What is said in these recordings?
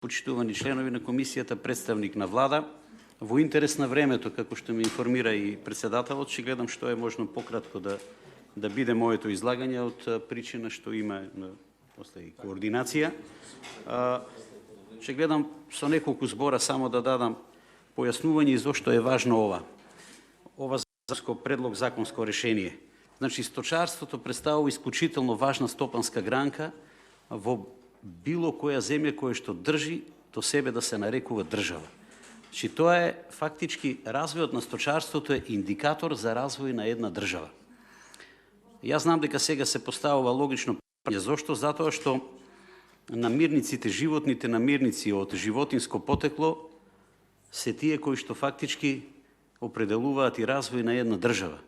почитувани членови на комисијата, представник на влада, во интерес на времето, како што ме информира и председателот, ќе гледам што е можно пократко да биде моето излагање од причина што има после и координација. Ќе гледам со неколку збора само да дадам појаснување и зошто е важно ова предлог законско решение. Значи, сточарството представува исклучително важна стопанска гранка во било која земја која што држи до себе да се нарекува држава. Значи, тоа е фактички развојот на сточарството е индикатор за развој на една држава. Јас знам дека сега се поставува логично прашање зошто, затоа што намирниците, животните намирници од животинско потекло се тие кои што фактички определуваат и развој на една држава.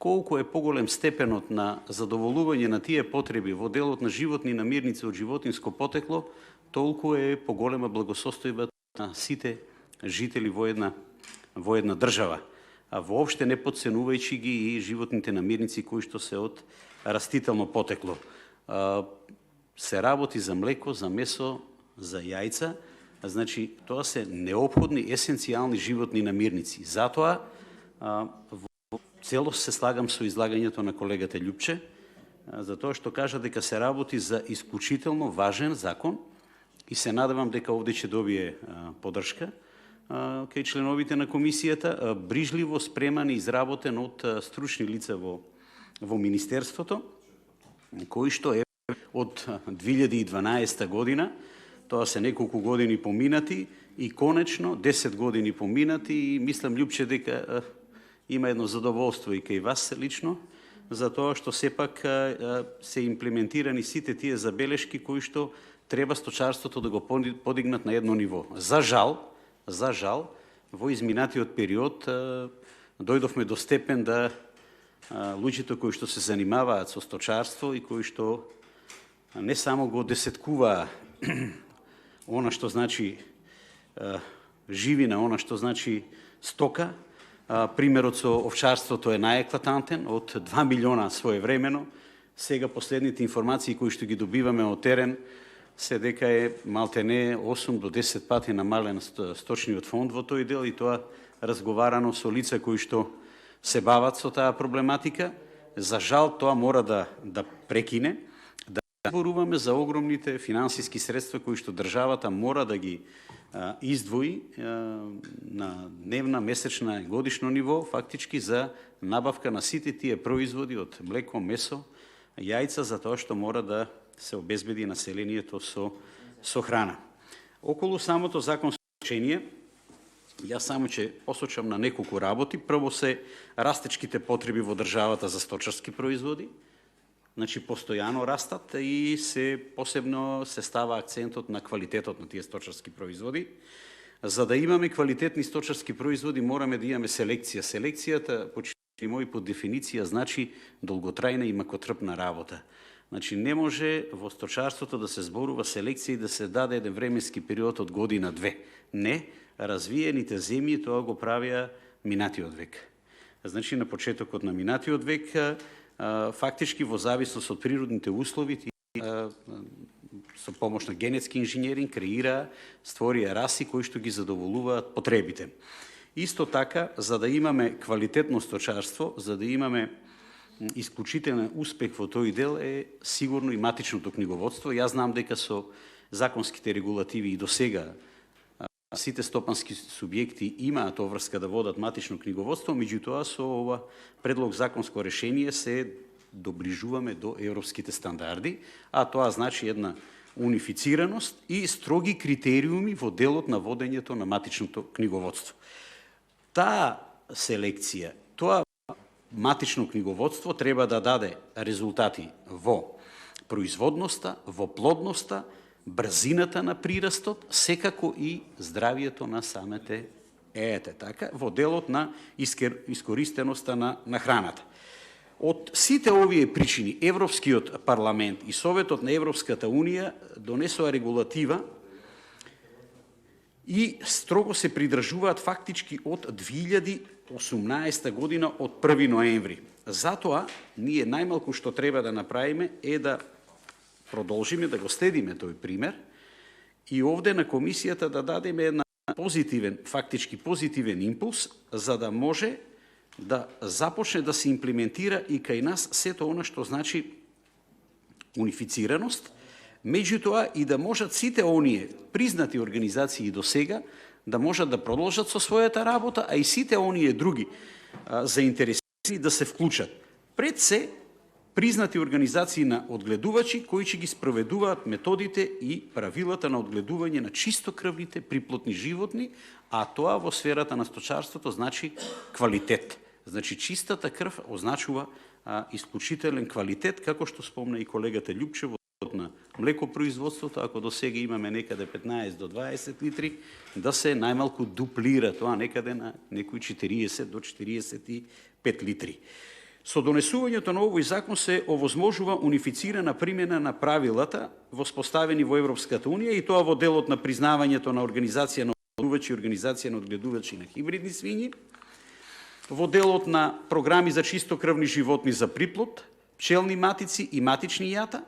Колку е поголем степенот на задоволување на тие потреби во делот на животни намирници од животинско потекло, толку е поголема благосостојбата на сите жители во една држава, а воопште не подценувајќи ги и животните намирници кои што се од растително потекло. Се работи за млеко, за месо, за јајца, значи тоа се неопходни, есенцијални животни намирници. Затоа целост се слагам со излагањето на колегата Љупче, затоа што кажа дека се работи за исклучително важен закон и се надевам дека овде ќе добие поддршка кај членовите на комисијата, брижливо спреман и изработен од стручни лица во Министерството, кој што е од 2012 година, тоа се неколку години поминати и конечно 10 години поминати и мислам, Љупче, дека има едно задоволство и кај вас лично, за тоа што сепак се имплементирани сите тие забелешки кои што треба сточарството да го подигнат на едно ниво. За жал, во изминатиот период дојдовме до степен да луѓето кои што се занимаваат со сточарство и кои што не само го десеткуваа она што значи живина, она што значи стока. Примерот со овчарството е најеклатантен, од 2 милиона своевремено. Сега последните информации кои што ги добиваме од терен се дека е малтене 8 до 10 пати намален сточниот фонд во тој дел и тоа разговарано со лица кои што се бават со таа проблематика. За жал тоа мора да прекине, да зборуваме за огромните финансиски средства кои што државата мора да ги издвои на дневна, месечна и годишно ниво, фактички за набавка на сите тие производи од млеко, месо, јајца, за тоа што мора да се обезбеди населението со храна. Околу самото законско решение, јас само ќе посочам на неколку работи. Прво се растечките потреби во државата за сточарски производи, значи постојано растат и посебно се става акцентот на квалитетот на тие сточарски производи. За да имаме квалитетни сточарски производи, мораме да имаме селекција. Селекцијата, почитувани мои, по дефиниција значи долготрајна и макотрпна работа. Значи не може во сточарството да се зборува селекција и да се даде еден временски период од година-две. Не, развиените земји тоа го правија минатиот век. Значи на почетокот на минатиот век фактички во зависност од природните услови со помош на генетски инженеринг креира, створија раси кои што ги задоволуваат потребите. Исто така, за да имаме квалитетно сточарство, за да имаме исклучителен успех во тој дел е сигурно и матичното книговодство. Јас знам дека со законските регулативи и до сега сите стопански субјекти имаат обврска да водат матично книговодство, меѓутоа со ова предлог законско решение се доближуваме до европските стандарди, а тоа значи една унифицираност и строги критериуми во делот на водењето на матичното книговодство. Таа селекција, тоа матично книговодство треба да даде резултати во производноста, во плодноста, брзината на прирастот, секако и здравието на самите така, во делот на искористеноста на храната. Од сите овие причини, Европскиот парламент и Советот на Европската Унија донесоа регулатива и строго се придржуваат фактички од 2018 година, од 1 ноември. Затоа, ние најмалку што треба да направиме е да продолжиме да го следиме тој пример и овде на комисијата да дадеме една фактички позитивен импулс, за да може да започне да се имплементира и кај нас сето она што значи унифицираност, меѓутоа и да можат сите оние признати организации до сега да можат да продолжат со својата работа, а и сите оние други заинтересирани да се вклучат. Пред се признати организации на одгледувачи кои ќе ги спроведуваат методите и правилата на одгледување на чистокрвните приплотни животни, а тоа во сферата на сточарството значи квалитет. Значи чистата крв означува исклучителен квалитет, како што спомна и колегата Љупче на млекопроизводството, ако до сега имаме некаде 15 до 20 литри, да се најмалку дуплира тоа некаде на некои 40 до 45 литри. Со донесувањето на овој закон се овозможува унифицирана примена на правилата воспоставени во Европската Унија и тоа во делот на признавањето на организација на одгледувачи и организација на одгледувачи на хибридни свињи, во делот на програми за чистокрвни животни за приплод, пчелни матици и матични јата,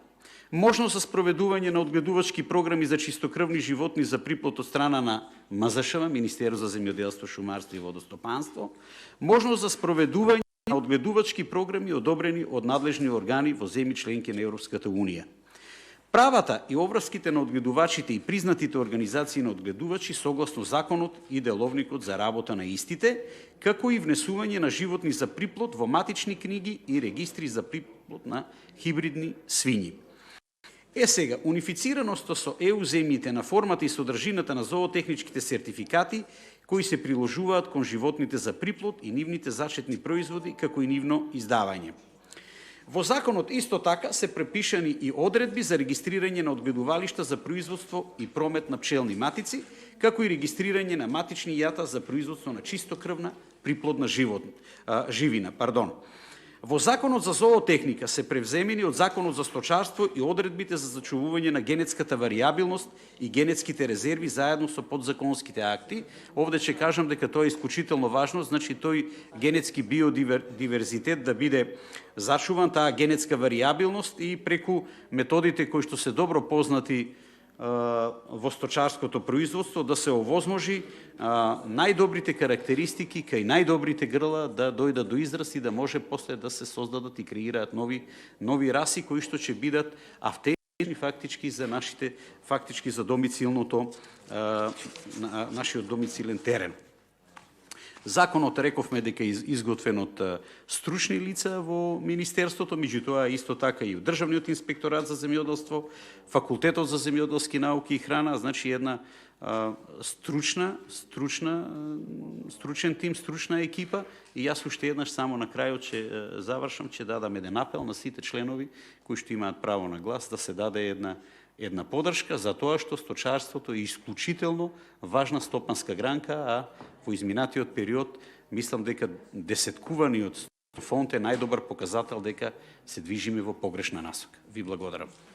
можност за спроведување на одгледувачки програми за чистокрвни животни за приплод од страна на МЗШ, Министерство за земјоделство, шумарство и водостопанство, можност за спроведување на одгледувачки програми одобрени од надлежни органи во земји членки на Европската Унија. Правата и обврските на одгледувачите и признатите организации на одгледувачи согласно законот и деловникот за работа на истите, како и внесување на животни за приплод во матични книги и регистри за приплод на хибридни свињи. Сега, унифицираноста со ЕУ земјите на формата и содржината на зоотехничките сертификати кои се приложуваат кон животните за приплод и нивните зачетни производи, како и нивно издавање. Во законот исто така се препишани и одредби за регистрирање на одгледувалишта за производство и промет на пчелни матици, како и регистрирање на матични јата за производство на чистокрвна приплодна живина. Во законот за зоотехника се превземени од законот за сточарство и одредбите за зачувување на генетската варијабилност и генетските резерви заедно со подзаконските акти. Овде ќе кажам дека тоа е исклучително важно, значи тој генетски биодиверзитет да биде зачуван, таа генетска варијабилност и преку методите кои што се добро познати во сточарското производство да се овозможи најдобрите карактеристики кај најдобрите грла да дојдат до израз и да може после да се создадат и креираат нови раси кои што ќе бидат автентични фактички за за домицилното нашиот домицилен терен. Законот рековме дека е изготвен од стручни лица во Министерството, меѓутоа исто така и од Државниот инспекторат за земјоделство, Факултетот за земјоделски науки и храна, значи една стручен тим, стручна екипа и јас уште еднаш само на крајот ќе завршам, ќе дадам еден апел на сите членови кои што имаат право на глас да се даде една поддршка за тоа што сточарството е исклучително важна стопанска гранка, а во изминатиот период мислам дека десеткуваниот фонд е најдобар показател дека се движиме во погрешна насока. Ви благодарам.